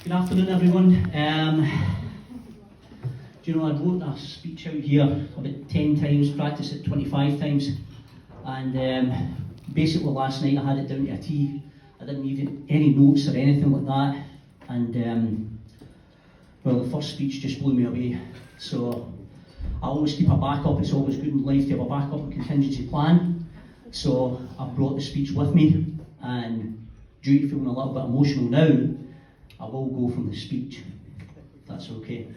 Good afternoon, everyone. Do you know, I wrote a speech out here about 10 times, practiced it 25 times, and basically last night I had it down to a T. I didn't need any notes or anything like that, and well, the first speech just blew me away. So I always keep a backup. It's always good in life to have a backup and contingency plan. So I brought the speech with me, and due to feeling a little bit emotional now, I will go from the speech, if that's okay.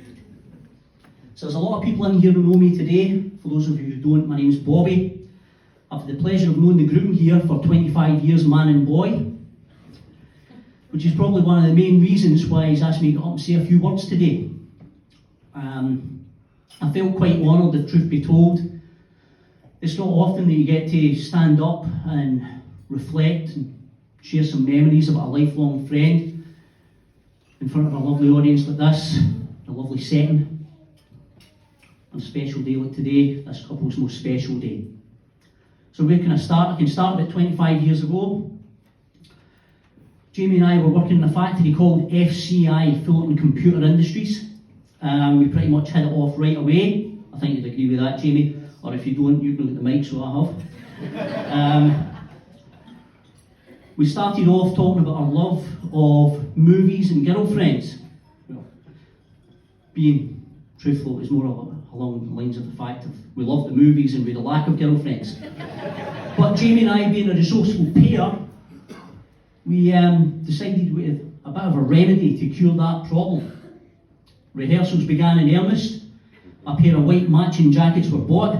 So there's a lot of people in here who know me today. For those of you who don't, my name's Bobby. I've had the pleasure of knowing the groom here for 25 years, man and boy, which is probably one of the main reasons why he's asked me to come and say a few words today. I felt quite honoured, the truth be told. It's not often that you get to stand up and reflect and share some memories about a lifelong friend in front of a lovely audience like this, a lovely setting, on a special day like today, this couple's most special day. So where can I start? I can start about 25 years ago. Jamie and I were working in a factory called FCI, Fullerton Computer Industries. We pretty much hit it off right away. I think you'd agree with that, Jamie. Or if you don't, you can look at the mic, so I have. We started off talking about our love of movies and girlfriends. Well, being truthful, it was more along the lines of the fact of we loved the movies and we had a lack of girlfriends. But Jamie and I, being a resourceful pair, we decided we had a bit of a remedy to cure that problem. Rehearsals began in earnest, a pair of white matching jackets were bought,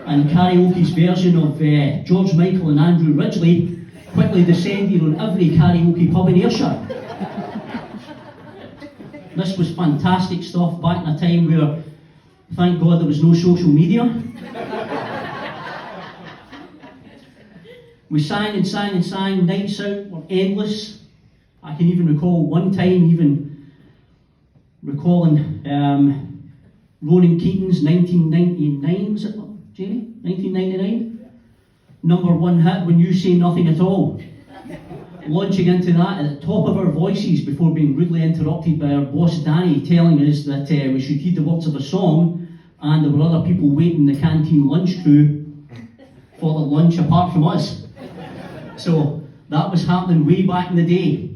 and karaoke's version of George Michael and Andrew Ridgeley quickly descended on every karaoke pub in Ayrshire. This was fantastic stuff back in a time where, thank God, there was no social media. We sang and sang and sang, nights out were endless. I can even recall one time recalling Ronan Keating's 1999, was it, Jamie? 1999? Number one hit, When You Say Nothing at All. Launching into that at the top of our voices before being rudely interrupted by our boss Danny telling us that we should heed the words of the song, and there were other people waiting in the canteen lunch crew for the lunch apart from us. So that was happening way back in the day.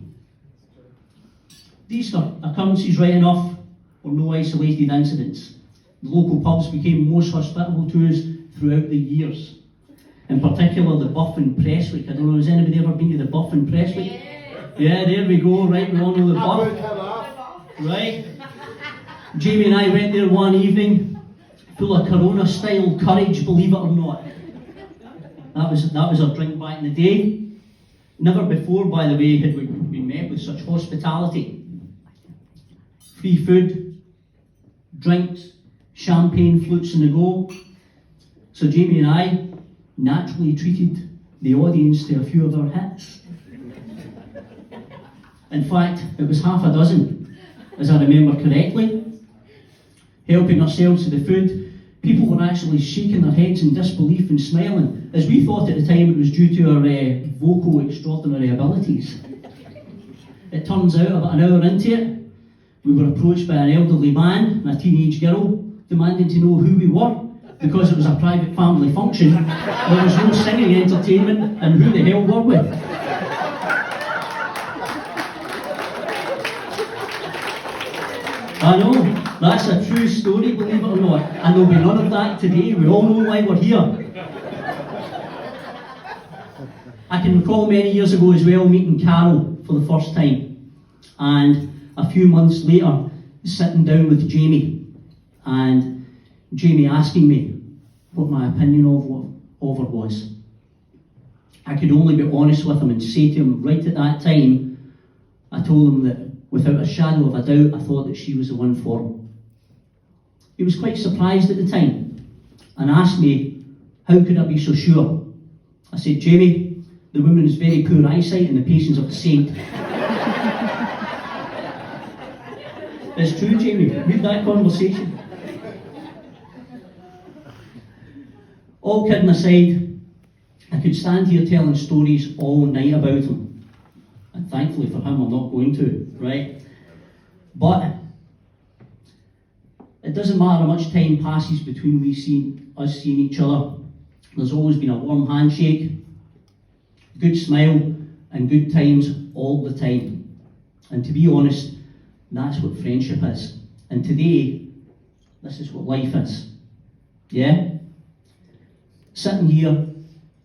These occurrences, right enough, were no isolated incidents. The local pubs became most hospitable to us throughout the years. In particular, the Buff and Prestwick. I don't know, has anybody ever been to the Buff and Prestwick? Yeah, there we go, right, we all know the Buff. Right. Jamie and I went there one evening, full of Corona-style courage, believe it or not. That was our drink back in the day. Never before, by the way, had we been met with such hospitality. Free food, drinks, champagne flutes in the go. So Jamie and I naturally treated the audience to a few of our hits. In fact, it was half a dozen, as I remember correctly. Helping ourselves to the food, people were actually shaking their heads in disbelief and smiling, as we thought at the time it was due to our vocal extraordinary abilities. It turns out, about an hour into it, we were approached by an elderly man and a teenage girl, demanding to know who we were, because it was a private family function. There was no singing entertainment, and who the hell were we? I know, that's a true story, believe it or not, and there'll be none of that today. We all know why we're here. I can recall many years ago as well meeting Carol for the first time, and a few months later sitting down with Jamie, and Jamie asking me what my opinion of her was. I could only be honest with him and say to him right at that time, I told him that without a shadow of a doubt, I thought that she was the one for him. He was quite surprised at the time and asked me, how could I be so sure? I said, Jamie, the woman has very poor eyesight and the patience of a saint. It's true, Jamie. Read that conversation. All kidding aside, I could stand here telling stories all night about him. And thankfully for him, I'm not going to, right? But it doesn't matter how much time passes between us seeing each other. There's always been a warm handshake, good smile, and good times all the time. And to be honest, that's what friendship is. And today, this is what life is. Yeah? Sitting here,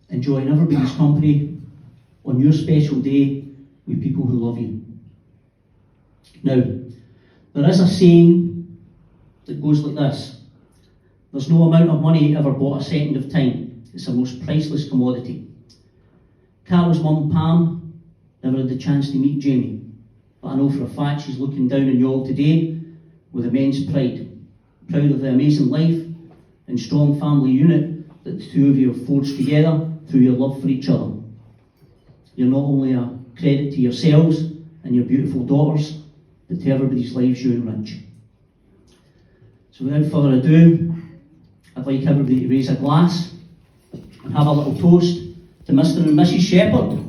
enjoying everybody's company on your special day with people who love you. Now, there is a saying that goes like this: there's no amount of money ever bought a second of time. It's the most priceless commodity. Carol's mum, Pam, never had the chance to meet Jamie, but I know for a fact she's looking down on you all today with immense pride. Proud of the amazing life and strong family unit that the two of you have forged together through your love for each other. You're not only a credit to yourselves and your beautiful daughters, but to everybody's lives you enrich. So without further ado, I'd like everybody to raise a glass and have a little toast to Mr. and Mrs. Shepherd.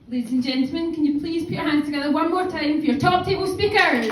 Ladies and gentlemen, can you please put your hands together one more time for your top table speakers?